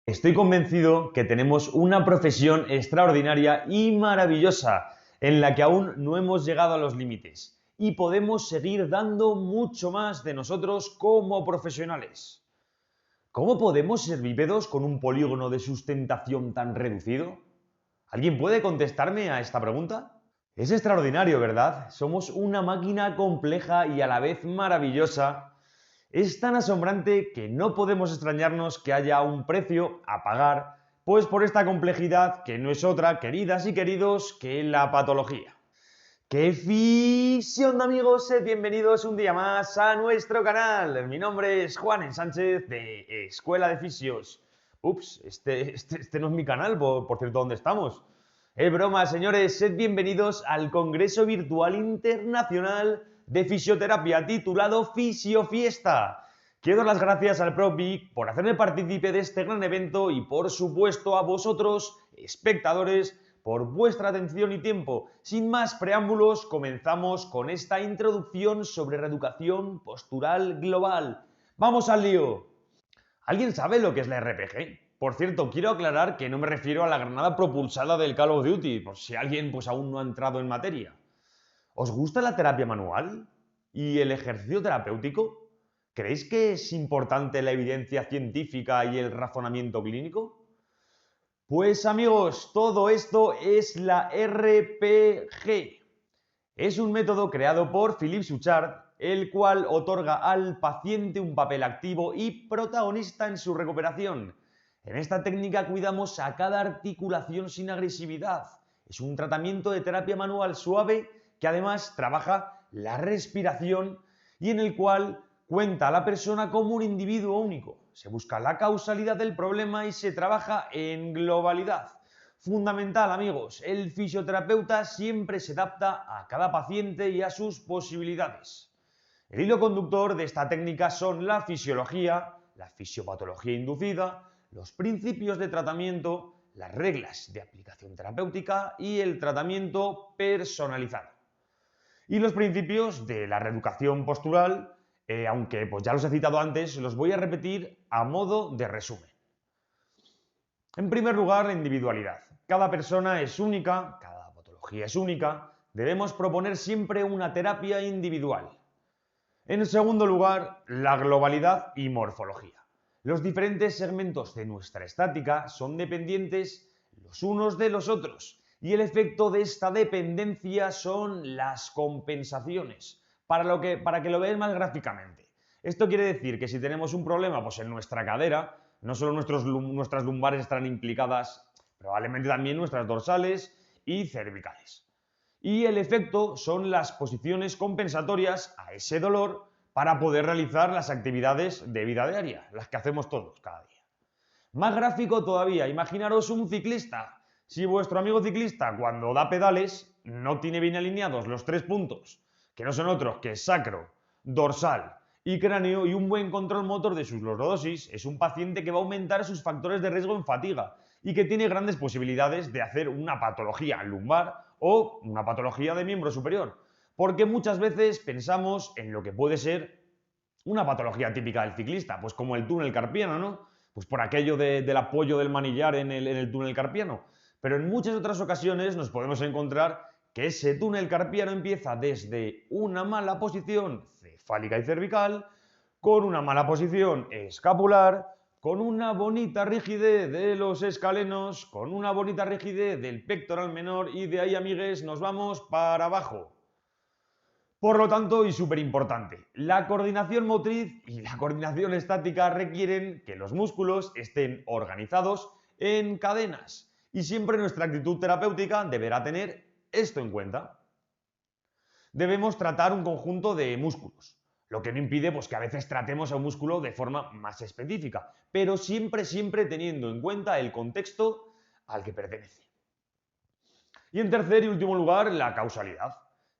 Estoy convencido que tenemos una profesión extraordinaria y maravillosa en la que aún no hemos llegado a los límites y podemos seguir dando mucho más de nosotros como profesionales. ¿Cómo podemos ser bípedos con un polígono de sustentación tan reducido? ¿Alguien puede contestarme a esta pregunta? Es extraordinario, ¿verdad? Somos una máquina compleja y a la vez maravillosa. Es tan asombrante que no podemos extrañarnos que haya un precio a pagar, pues por esta complejidad que no es otra, queridas y queridos, que la patología. ¡Qué fisión, amigos! Sed bienvenidos un día más a nuestro canal. Mi nombre es Juan Sánchez de Escuela de Fisios. Ups, este no es mi canal, por cierto, ¿dónde estamos? Es broma, señores, sed bienvenidos al Congreso Virtual Internacional de Fisioterapia titulado Fisiofiesta. Quiero dar las gracias al Prof. Vic por hacerme partícipe de este gran evento y por supuesto a vosotros, espectadores, por vuestra atención y tiempo. Sin más preámbulos, comenzamos con esta introducción sobre reeducación postural global. ¡Vamos al lío! ¿Alguien sabe lo que es la RPG? Por cierto, quiero aclarar que no me refiero a la granada propulsada del Call of Duty, por si alguien pues aún no ha entrado en materia. ¿Os gusta la terapia manual? ¿Y el ejercicio terapéutico? ¿Creéis que es importante la evidencia científica y el razonamiento clínico? Pues amigos, todo esto es la RPG. Es un método creado por Philippe Suchard, el cual otorga al paciente un papel activo y protagonista en su recuperación. En esta técnica cuidamos a cada articulación sin agresividad. Es un tratamiento de terapia manual suave que además trabaja la respiración y en el cual cuenta a la persona como un individuo único. Se busca la causalidad del problema y se trabaja en globalidad. Fundamental, amigos, el fisioterapeuta siempre se adapta a cada paciente y a sus posibilidades. El hilo conductor de esta técnica son la fisiología, la fisiopatología inducida, los principios de tratamiento, las reglas de aplicación terapéutica y el tratamiento personalizado. Y los principios de la reeducación postural, aunque pues ya los he citado antes, los voy a repetir a modo de resumen. En primer lugar, la individualidad. Cada persona es única, cada patología es única, debemos proponer siempre una terapia individual. En segundo lugar, la globalidad y morfología. Los diferentes segmentos de nuestra estática son dependientes los unos de los otros y el efecto de esta dependencia son las compensaciones, para que lo veáis más gráficamente. Esto quiere decir que si tenemos un problema pues en nuestra cadera, no solo nuestras lumbares estarán implicadas, probablemente también nuestras dorsales y cervicales. Y el efecto son las posiciones compensatorias a ese dolor para poder realizar las actividades de vida diaria, las que hacemos todos cada día. Más gráfico todavía, imaginaros un ciclista. Si vuestro amigo ciclista cuando da pedales no tiene bien alineados los tres puntos, que no son otros que sacro, dorsal y cráneo y un buen control motor de sus lordosis, es un paciente que va a aumentar sus factores de riesgo en fatiga y que tiene grandes posibilidades de hacer una patología lumbar o una patología de miembro superior. Porque muchas veces pensamos en lo que puede ser una patología típica del ciclista, pues como el túnel carpiano, ¿no? Pues por aquello del apoyo del manillar en el túnel carpiano. Pero en muchas otras ocasiones nos podemos encontrar que ese túnel carpiano empieza desde una mala posición cefálica y cervical, con una mala posición escapular, con una bonita rigidez de los escalenos, con una bonita rigidez del pectoral menor y de ahí, amigues, nos vamos para abajo. Por lo tanto, y súper importante, la coordinación motriz y la coordinación estática requieren que los músculos estén organizados en cadenas y siempre nuestra actitud terapéutica deberá tener esto en cuenta. Debemos tratar un conjunto de músculos, lo que no impide pues, que a veces tratemos a un músculo de forma más específica, pero siempre teniendo en cuenta el contexto al que pertenece. Y en tercer y último lugar, la causalidad,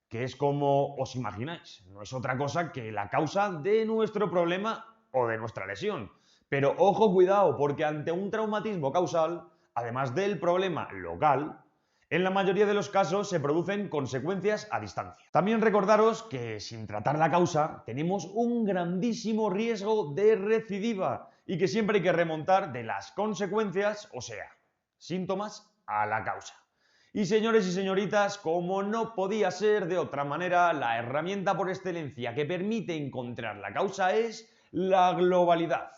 que es como os imagináis, no es otra cosa que la causa de nuestro problema o de nuestra lesión. Pero ojo, cuidado, porque ante un traumatismo causal, además del problema local, En la mayoría de los casos se producen consecuencias a distancia. También recordaros que sin tratar la causa tenemos un grandísimo riesgo de recidiva y que siempre hay que remontar de las consecuencias, o sea, síntomas, a la causa. Y señores y señoritas, como no podía ser de otra manera, la herramienta por excelencia que permite encontrar la causa es la globalidad.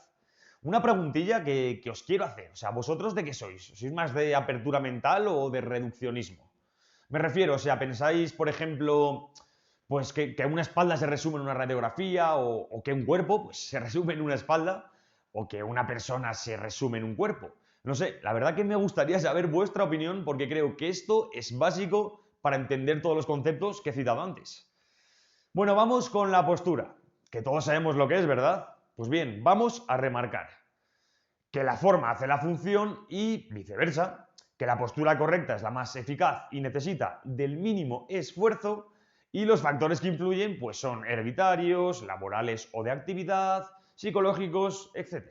Una preguntilla que os quiero hacer, o sea, ¿vosotros de qué sois? ¿Sois más de apertura mental o de reduccionismo? Me refiero, o sea, ¿pensáis, por ejemplo, pues que una espalda se resume en una radiografía o que un cuerpo pues, se resume en una espalda o que una persona se resume en un cuerpo? No sé, la verdad que me gustaría saber vuestra opinión porque creo que esto es básico para entender todos los conceptos que he citado antes. Bueno, vamos con la postura, que todos sabemos lo que es, ¿verdad? Pues bien, vamos a remarcar que la forma hace la función y viceversa, que la postura correcta es la más eficaz y necesita del mínimo esfuerzo y los factores que influyen pues son hereditarios, laborales o de actividad, psicológicos, etc.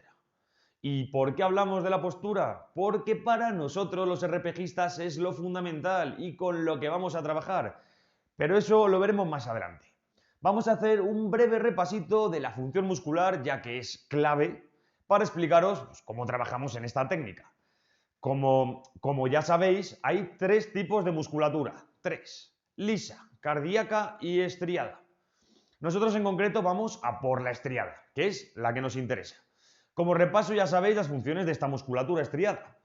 ¿Y por qué hablamos de la postura? Porque para nosotros los RPGistas es lo fundamental y con lo que vamos a trabajar, pero eso lo veremos más adelante. Vamos a hacer un breve repasito de la función muscular ya que es clave para explicaros pues, cómo trabajamos en esta técnica. Como ya sabéis, hay tres tipos de musculatura. Tres: lisa, cardíaca y estriada. Nosotros en concreto vamos a por la estriada, que es la que nos interesa. Como repaso ya sabéis las funciones de esta musculatura estriada.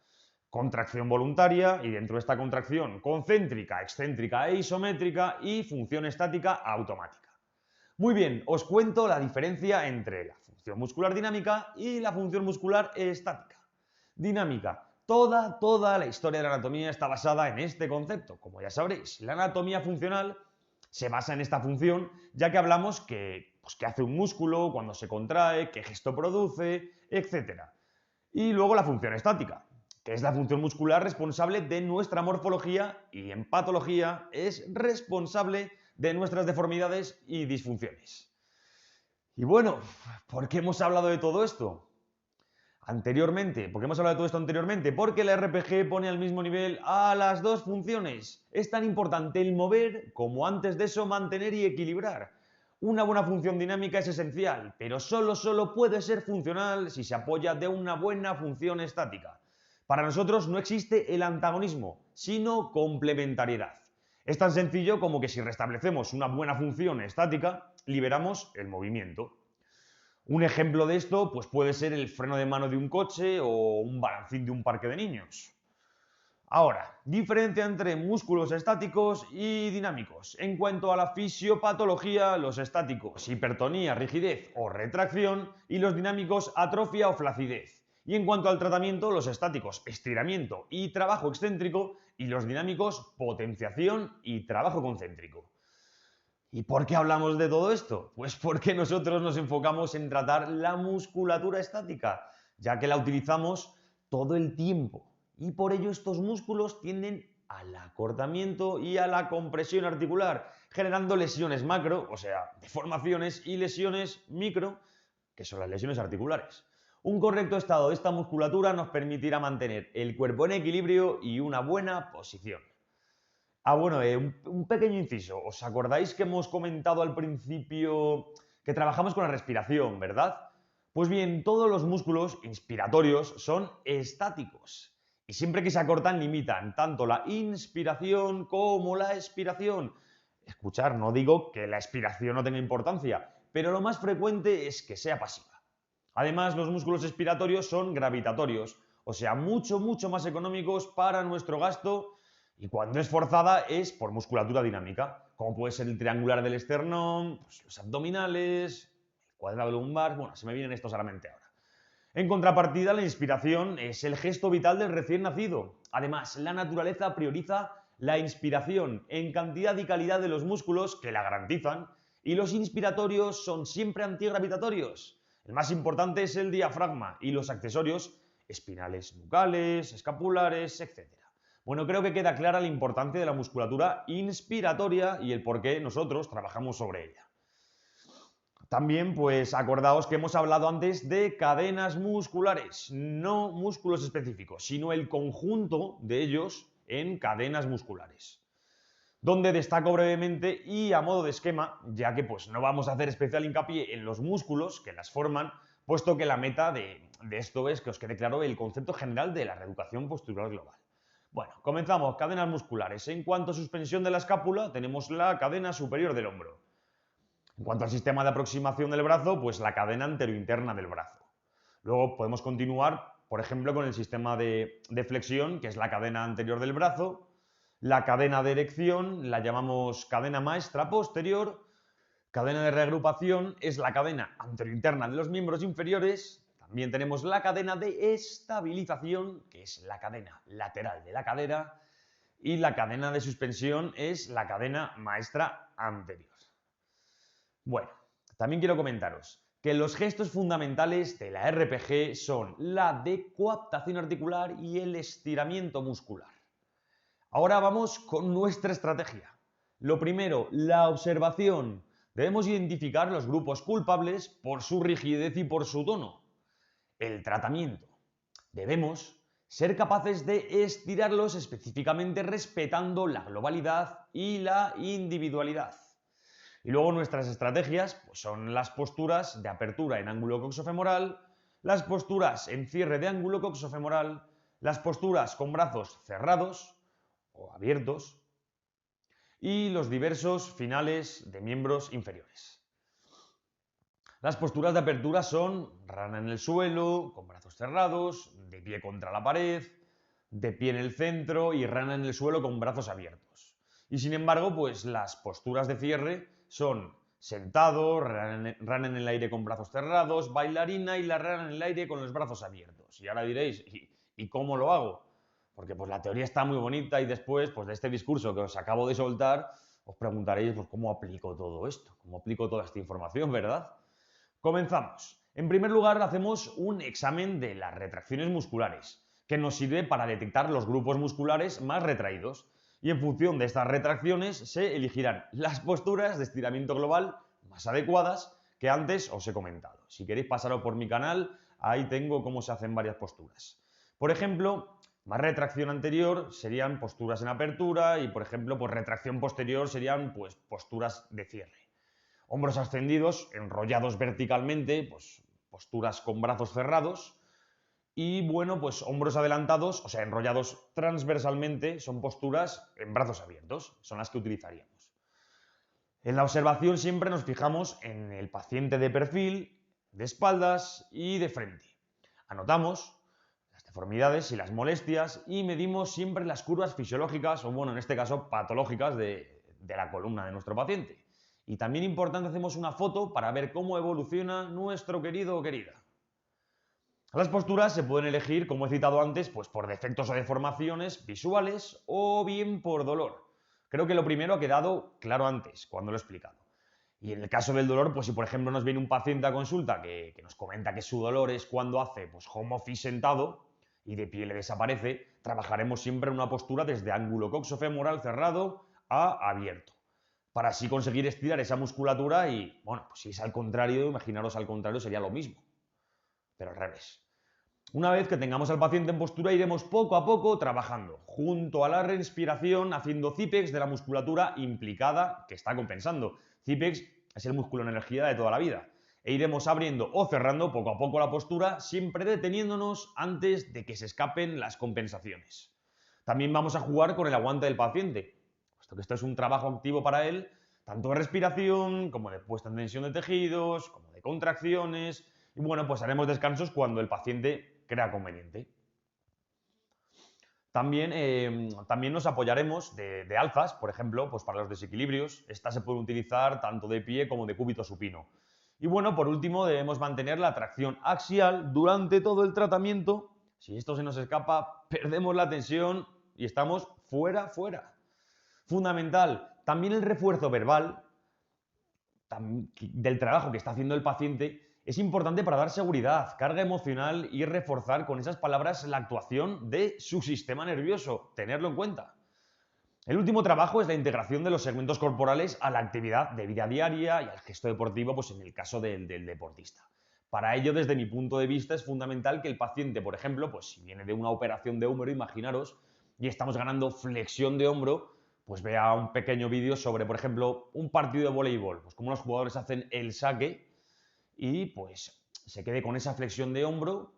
Contracción voluntaria y dentro de esta contracción concéntrica, excéntrica e isométrica y función estática automática. Muy bien, os cuento la diferencia entre la función muscular dinámica y la función muscular estática. Dinámica. Toda la historia de la anatomía está basada en este concepto. Como ya sabréis, la anatomía funcional se basa en esta función, ya que hablamos que hace un músculo, cuando se contrae, qué gesto produce, etc. Y luego la función estática, que es la función muscular responsable de nuestra morfología y en patología es responsable de nuestras deformidades y disfunciones. Y bueno, ¿por qué hemos hablado de todo esto? ¿Por qué hemos hablado de todo esto anteriormente? Porque la RPG pone al mismo nivel a las dos funciones. Es tan importante el mover como antes de eso mantener y equilibrar. Una buena función dinámica es esencial, pero solo puede ser funcional si se apoya de una buena función estática. Para nosotros no existe el antagonismo, sino complementariedad. Es tan sencillo como que si restablecemos una buena función estática, liberamos el movimiento. Un ejemplo de esto pues puede ser el freno de mano de un coche o un balancín de un parque de niños. Ahora, diferencia entre músculos estáticos y dinámicos. En cuanto a la fisiopatología, los estáticos, hipertonía, rigidez o retracción, y los dinámicos, atrofia o flacidez. Y en cuanto al tratamiento, los estáticos, estiramiento y trabajo excéntrico, y los dinámicos, potenciación y trabajo concéntrico. ¿Y por qué hablamos de todo esto? Pues porque nosotros nos enfocamos en tratar la musculatura estática, ya que la utilizamos todo el tiempo. Y por ello estos músculos tienden al acortamiento y a la compresión articular, generando lesiones macro, o sea, deformaciones, y lesiones micro, que son las lesiones articulares. Un correcto estado de esta musculatura nos permitirá mantener el cuerpo en equilibrio y una buena posición. Bueno, un pequeño inciso. ¿Os acordáis que hemos comentado al principio que trabajamos con la respiración, verdad? Pues bien, todos los músculos inspiratorios son estáticos. Y siempre que se acortan limitan tanto la inspiración como la expiración. Escuchar, no digo que la expiración no tenga importancia, pero lo más frecuente es que sea pasiva. Además, los músculos expiratorios son gravitatorios, o sea, mucho más económicos para nuestro gasto. Y cuando es forzada es por musculatura dinámica, como puede ser el triangular del esternón, pues los abdominales, el cuadrado lumbar, bueno, se me vienen estos a la mente ahora. En contrapartida, la inspiración es el gesto vital del recién nacido. Además, la naturaleza prioriza la inspiración en cantidad y calidad de los músculos que la garantizan, y los inspiratorios son siempre antigravitatorios. El más importante es el diafragma y los accesorios espinales nucales, escapulares, etc. Bueno, creo que queda clara la importancia de la musculatura inspiratoria y el por qué nosotros trabajamos sobre ella. También, pues, acordaos que hemos hablado antes de cadenas musculares, no músculos específicos, sino el conjunto de ellos en cadenas musculares, donde destaco brevemente y a modo de esquema, ya que pues no vamos a hacer especial hincapié en los músculos que las forman, puesto que la meta de esto es que os quede claro el concepto general de la reeducación postural global. Bueno, comenzamos. Cadenas musculares. En cuanto a suspensión de la escápula, tenemos la cadena superior del hombro. En cuanto al sistema de aproximación del brazo, pues la cadena anterointerna del brazo. Luego podemos continuar, por ejemplo, con el sistema de flexión, que es la cadena anterior del brazo. La cadena de erección la llamamos cadena maestra posterior. Cadena de reagrupación es la cadena anterointerna de los miembros inferiores. También tenemos la cadena de estabilización, que es la cadena lateral de la cadera, y la cadena de suspensión es la cadena maestra anterior. Bueno, también quiero comentaros que los gestos fundamentales de la RPG son la de coaptación articular y el estiramiento muscular. Ahora vamos con nuestra estrategia. Lo primero, la observación. Debemos identificar los grupos culpables por su rigidez y por su tono. El tratamiento. Debemos ser capaces de estirarlos específicamente respetando la globalidad y la individualidad. Y luego nuestras estrategias pues son las posturas de apertura en ángulo coxofemoral, las posturas en cierre de ángulo coxofemoral, las posturas con brazos cerrados o abiertos y los diversos finales de miembros inferiores. Las posturas de apertura son rana en el suelo, con brazos cerrados, de pie contra la pared, de pie en el centro y rana en el suelo con brazos abiertos. Y sin embargo, pues las posturas de cierre son sentado, rana en el aire con brazos cerrados, bailarina y la rana en el aire con los brazos abiertos. Y ahora diréis, ¿y cómo lo hago? Porque pues la teoría está muy bonita y después pues de este discurso que os acabo de soltar, os preguntaréis pues cómo aplico todo esto, cómo aplico toda esta información, ¿verdad? Comenzamos. En primer lugar, hacemos un examen de las retracciones musculares, que nos sirve para detectar los grupos musculares más retraídos. Y en función de estas retracciones se elegirán las posturas de estiramiento global más adecuadas que antes os he comentado. Si queréis pasaros por mi canal, ahí tengo cómo se hacen varias posturas. Por ejemplo, más retracción anterior serían posturas en apertura y, por ejemplo, pues retracción posterior serían pues posturas de cierre. Hombros ascendidos, enrollados verticalmente, pues posturas con brazos cerrados. Y bueno, pues hombros adelantados, o sea, enrollados transversalmente, son posturas en brazos abiertos, son las que utilizaríamos. En la observación siempre nos fijamos en el paciente de perfil, de espaldas y de frente. Anotamos las deformidades y las molestias y medimos siempre las curvas fisiológicas, o bueno, en este caso patológicas de la columna de nuestro paciente. Y también importante, hacemos una foto para ver cómo evoluciona nuestro querido o querida. Las posturas se pueden elegir, como he citado antes, pues por defectos o deformaciones visuales o bien por dolor. Creo que lo primero ha quedado claro antes, cuando lo he explicado. Y en el caso del dolor, pues si por ejemplo nos viene un paciente a consulta que nos comenta que su dolor es cuando hace pues, home office sentado y de pie le desaparece, trabajaremos siempre en una postura desde ángulo coxofemoral cerrado a abierto, para así conseguir estirar esa musculatura y, bueno, pues si es al contrario, imaginaros al contrario, sería lo mismo, pero al revés. Una vez que tengamos al paciente en postura, iremos poco a poco trabajando, junto a la respiración, haciendo CIPEX de la musculatura implicada que está compensando. CIPEX es el músculo en energía de toda la vida. E iremos abriendo o cerrando poco a poco la postura, siempre deteniéndonos antes de que se escapen las compensaciones. También vamos a jugar con el aguante del paciente, puesto que esto es un trabajo activo para él, tanto de respiración, como de puesta en tensión de tejidos, como de contracciones. Y bueno, pues haremos descansos cuando el paciente crea conveniente. También nos apoyaremos de alzas, por ejemplo, pues para los desequilibrios. Estas se pueden utilizar tanto de pie como de cúbito supino. Y bueno, por último, debemos mantener la tracción axial durante todo el tratamiento. Si esto se nos escapa, perdemos la tensión y estamos fuera. Fundamental, también el refuerzo verbal del trabajo que está haciendo el paciente es importante para dar seguridad, carga emocional y reforzar con esas palabras la actuación de su sistema nervioso. Tenerlo en cuenta. El último trabajo es la integración de los segmentos corporales a la actividad de vida diaria y al gesto deportivo, pues en el caso del deportista. Para ello, desde mi punto de vista, es fundamental que el paciente, por ejemplo, pues si viene de una operación de húmero, imaginaros, y estamos ganando flexión de hombro, pues vea un pequeño vídeo sobre, por ejemplo, un partido de voleibol, pues cómo los jugadores hacen el saque y pues se quede con esa flexión de hombro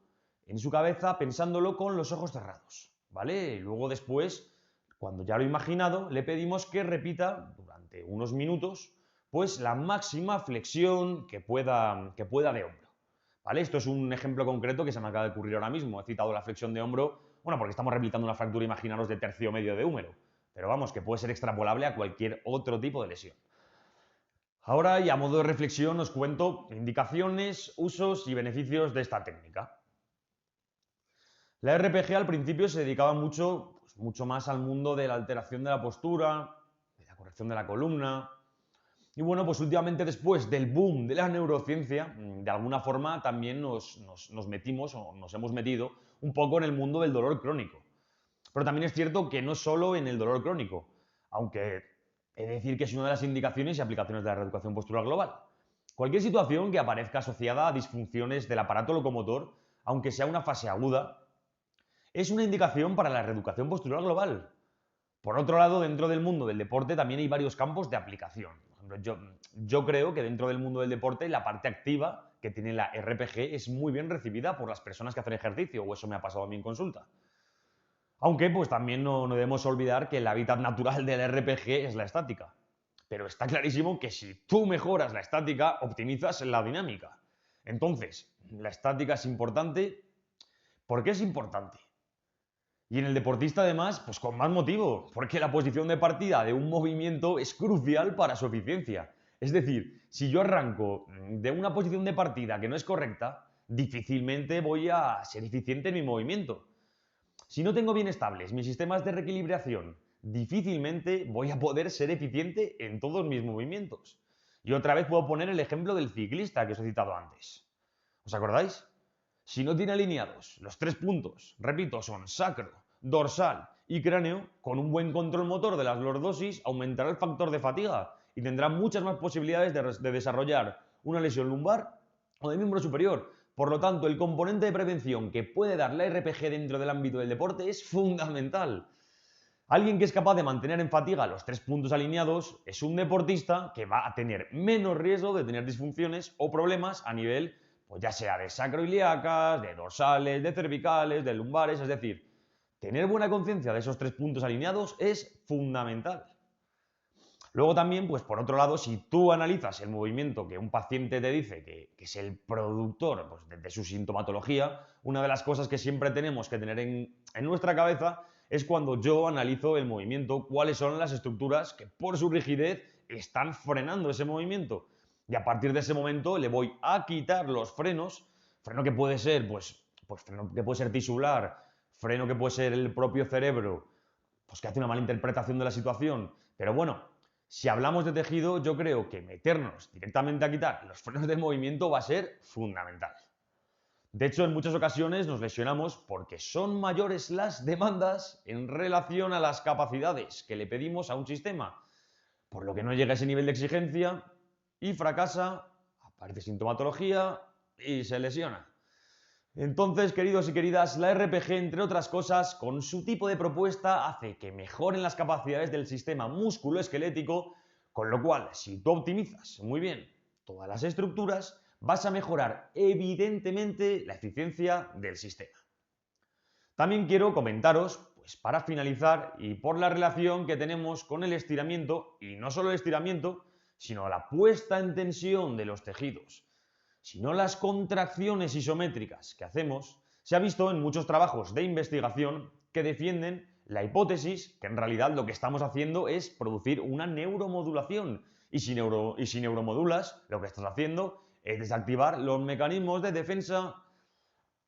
en su cabeza pensándolo con los ojos cerrados, ¿vale? Y luego después, cuando ya lo ha imaginado, le pedimos que repita durante unos minutos pues la máxima flexión que pueda de hombro, ¿vale? Esto es un ejemplo concreto que se me acaba de ocurrir ahora mismo. He citado la flexión de hombro, bueno, porque estamos rehabilitando una fractura, imaginaros, de tercio medio de húmero, pero vamos, que puede ser extrapolable a cualquier otro tipo de lesión. Ahora, y a modo de reflexión, os cuento indicaciones, usos y beneficios de esta técnica. La RPG al principio se dedicaba mucho, pues, mucho más al mundo de la alteración de la postura, de la corrección de la columna. Y bueno, pues últimamente después del boom de la neurociencia, de alguna forma también nos metimos o nos hemos metido un poco en el mundo del dolor crónico. Pero también es cierto que no solo en el dolor crónico, aunque he de decir que es una de las indicaciones y aplicaciones de la reeducación postural global. Cualquier situación que aparezca asociada a disfunciones del aparato locomotor, aunque sea una fase aguda, es una indicación para la reeducación postural global. Por otro lado, dentro del mundo del deporte también hay varios campos de aplicación. Por ejemplo, yo creo que dentro del mundo del deporte la parte activa que tiene la RPG es muy bien recibida por las personas que hacen ejercicio, o eso me ha pasado a mí en consulta. Aunque pues también no debemos olvidar que el hábitat natural del RPG es la estática. Pero está clarísimo que si tú mejoras la estática, optimizas la dinámica. Entonces, la estática es importante. ¿Por qué es importante? Y en el deportista además, pues con más motivo, porque la posición de partida de un movimiento es crucial para su eficiencia. Es decir, si yo arranco de una posición de partida que no es correcta, difícilmente voy a ser eficiente en mi movimiento. Si no tengo bien estables mis sistemas de reequilibración, difícilmente voy a poder ser eficiente en todos mis movimientos. Y otra vez puedo poner el ejemplo del ciclista que os he citado antes. ¿Os acordáis? Si no tiene alineados los 3 puntos, repito, son sacro, dorsal y cráneo, con un buen control motor de las lordosis aumentará el factor de fatiga y tendrá muchas más posibilidades de desarrollar una lesión lumbar o de miembro superior. Por lo tanto, el componente de prevención que puede dar la RPG dentro del ámbito del deporte es fundamental. Alguien que es capaz de mantener en fatiga los 3 puntos alineados es un deportista que va a tener menos riesgo de tener disfunciones o problemas a nivel, pues ya sea de sacroiliacas, de dorsales, de cervicales, de lumbares, es decir, tener buena conciencia de esos 3 puntos alineados es fundamental. Luego también, pues por otro lado, si tú analizas el movimiento que un paciente te dice que es el productor pues, de su sintomatología, una de las cosas que siempre tenemos que tener en nuestra cabeza es cuando yo analizo el movimiento, cuáles son las estructuras que por su rigidez están frenando ese movimiento. Y a partir de ese momento le voy a quitar los frenos, freno que puede ser, pues freno que puede ser tisular, freno que puede ser el propio cerebro, pues que hace una mala interpretación de la situación. Pero bueno, si hablamos de tejido, yo creo que meternos directamente a quitar los frenos del movimiento va a ser fundamental. De hecho, en muchas ocasiones nos lesionamos porque son mayores las demandas en relación a las capacidades que le pedimos a un sistema, por lo que no llega a ese nivel de exigencia y fracasa, aparece sintomatología y se lesiona. Entonces, queridos y queridas, la RPG, entre otras cosas, con su tipo de propuesta, hace que mejoren las capacidades del sistema musculoesquelético, con lo cual, si tú optimizas muy bien todas las estructuras, vas a mejorar evidentemente la eficiencia del sistema. También quiero comentaros, pues para finalizar, y por la relación que tenemos con el estiramiento, y no solo el estiramiento, sino la puesta en tensión de los tejidos, sino las contracciones isométricas que hacemos, se ha visto en muchos trabajos de investigación que defienden la hipótesis que en realidad lo que estamos haciendo es producir una neuromodulación. Y si neuromodulas, lo que estás haciendo es desactivar los mecanismos de defensa.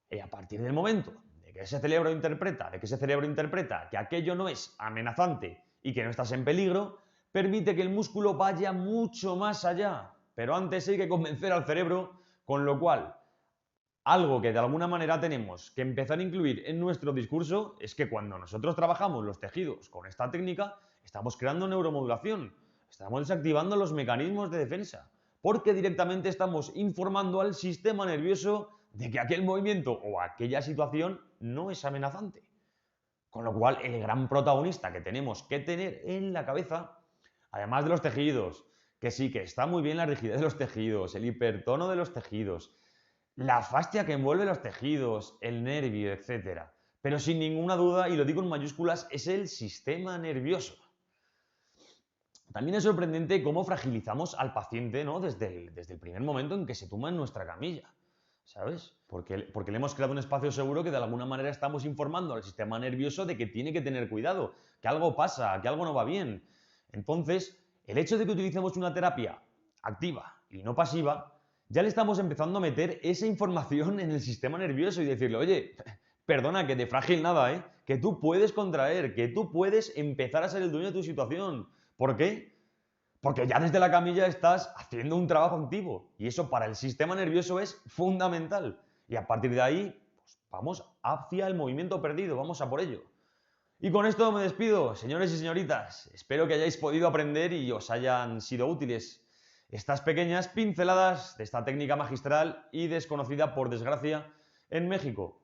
Y a partir del momento de que ese cerebro interpreta que aquello no es amenazante y que no estás en peligro, permite que el músculo vaya mucho más allá. Pero antes hay que convencer al cerebro, con lo cual, algo que de alguna manera tenemos que empezar a incluir en nuestro discurso es que cuando nosotros trabajamos los tejidos con esta técnica, estamos creando neuromodulación, estamos desactivando los mecanismos de defensa, porque directamente estamos informando al sistema nervioso de que aquel movimiento o aquella situación no es amenazante. Con lo cual, el gran protagonista que tenemos que tener en la cabeza, además de los tejidos, que sí, que está muy bien la rigidez de los tejidos, el hipertono de los tejidos, la fascia que envuelve los tejidos, el nervio, etcétera. Pero sin ninguna duda, y lo digo en mayúsculas, es el sistema nervioso. También es sorprendente cómo fragilizamos al paciente, ¿no? desde el primer momento en que se tumba en nuestra camilla, ¿sabes? Porque le hemos creado un espacio seguro que de alguna manera estamos informando al sistema nervioso de que tiene que tener cuidado, que algo pasa, que algo no va bien. Entonces, el hecho de que utilicemos una terapia activa y no pasiva, ya le estamos empezando a meter esa información en el sistema nervioso y decirle, oye, perdona, que de frágil nada, ¿eh? Que tú puedes contraer, que tú puedes empezar a ser el dueño de tu situación. ¿Por qué? Porque ya desde la camilla estás haciendo un trabajo activo y eso para el sistema nervioso es fundamental. Y a partir de ahí, pues vamos hacia el movimiento perdido, vamos a por ello. Y con esto me despido, señores y señoritas. Espero que hayáis podido aprender y os hayan sido útiles estas pequeñas pinceladas de esta técnica magistral y desconocida, por desgracia, en México.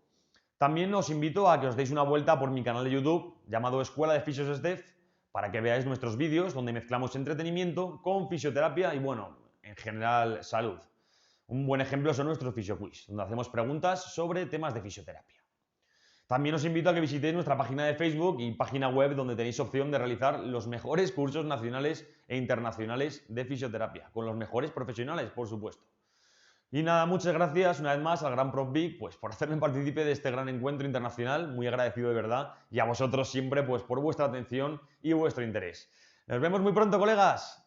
También os invito a que os deis una vuelta por mi canal de YouTube llamado Escuela de Fisios SDEF para que veáis nuestros vídeos donde mezclamos entretenimiento con fisioterapia y, bueno, en general, salud. Un buen ejemplo son nuestros FisioQuiz, donde hacemos preguntas sobre temas de fisioterapia. También os invito a que visitéis nuestra página de Facebook y página web donde tenéis opción de realizar los mejores cursos nacionales e internacionales de fisioterapia, con los mejores profesionales, por supuesto. Y nada, muchas gracias una vez más al gran Prof. Vic pues, por hacerme partícipe de este gran encuentro internacional, muy agradecido de verdad, y a vosotros siempre pues, por vuestra atención y vuestro interés. Nos vemos muy pronto, colegas.